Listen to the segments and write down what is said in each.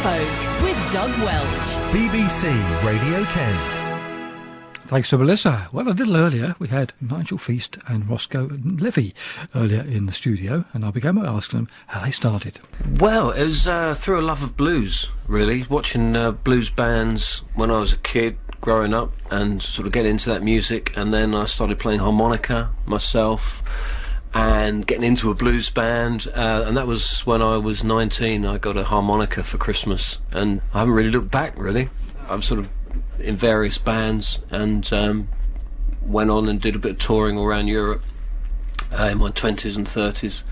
Folk with Doug Welch. BBC Radio Kent. Thanks to Melissa. Well, a little earlier we had Nigel Feast and Rosco Levy earlier in the studio, and I began by asking them how they started. Well, it was through a love of blues, really. Watching blues bands when I was a kid, growing up, and sort of getting into that music. And then I started playing harmonica myself and getting into a blues band. And that was when I was 19. I got a harmonica for Christmas, and I haven't really looked back, really. I've sort of in various bands, and went on and did a bit of touring all around Europe in my 20s and 30s,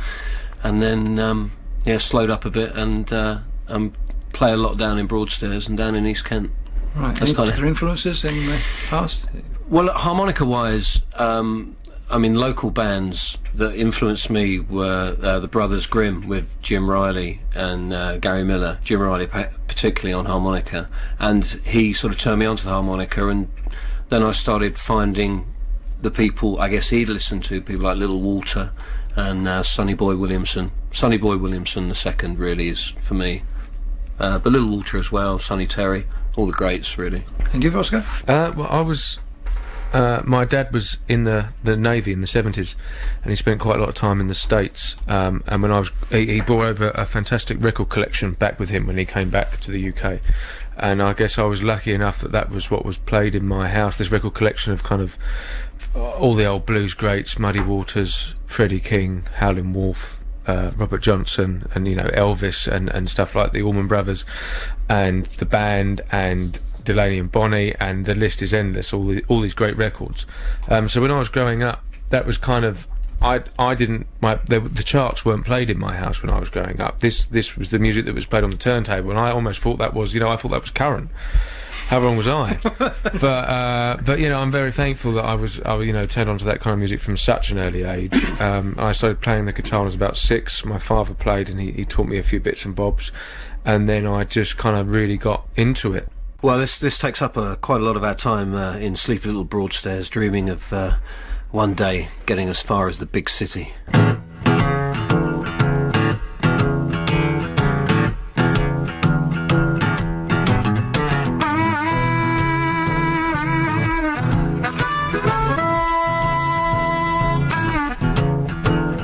and then slowed up a bit and play a lot down in Broadstairs and down in East Kent. Right. Any particular influences in the past? Well, harmonica wise, local bands that influenced me were the Brothers Grimm with Jim Riley and Gary Miller. Jim Riley particularly on harmonica, and he sort of turned me onto the harmonica, and then I started finding the people I guess he'd listened to, people like Little Walter and Sonny Boy Williamson. Sonny Boy Williamson the second really is for me, but Little Walter as well, Sonny Terry, all the greats really. And you, Roscoe? Well, I was my dad was in the Navy in the 70s, and he spent quite a lot of time in the States, and when he brought over a fantastic record collection back with him when he came back to the UK, and I guess I was lucky enough that was what was played in my house, this record collection of kind of all the old blues greats, Muddy Waters, Freddie King, Howlin' Wolf, Robert Johnson, and Elvis and stuff like the Allman Brothers and the band and Delaney and Bonnie, and the list is endless, all these great records. So when I was growing up, that was kind of the charts weren't played in my house when I was growing up. This was the music that was played on the turntable, and I almost thought that was I thought that was current. How wrong was I? but I'm very thankful that I was turned on to that kind of music from such an early age. I started playing the guitar when I was about 6. My father played, and he taught me a few bits and bobs, and then I just kind of really got into it. Well, this takes up quite a lot of our time in sleepy little Broadstairs, dreaming of one day getting as far as the big city.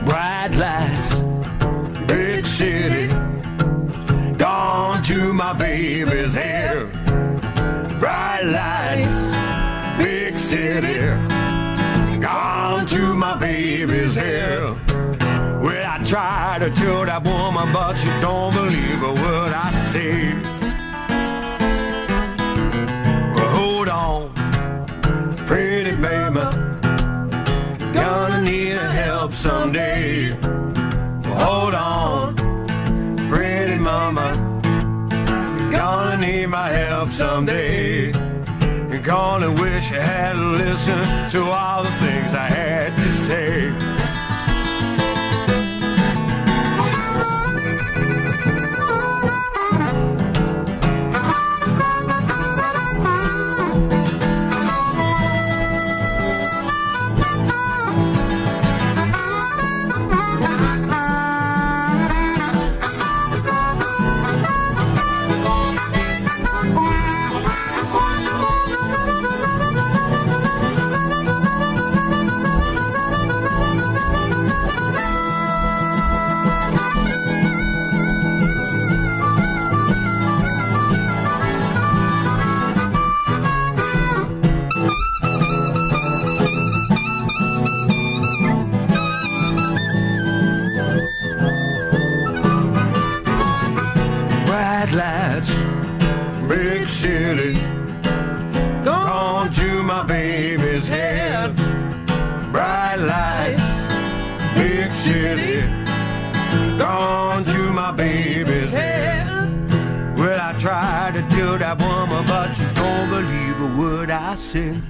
Bright lights, big city, gone to my baby's hair. Bright lights, big city, gone to my baby's hair. Well, I try to tell that woman, but she don't believe a word I say. Well, hold on, pretty baby, gonna need help someday. Well, hold on, pretty mama, gonna need my help someday. And gonna wish I had listened to all the things I had to say. Big city, gone to my baby's head. Bright lights, big city, gone to my baby's head. Well, I tried to tell that woman, but she don't believe a word I said.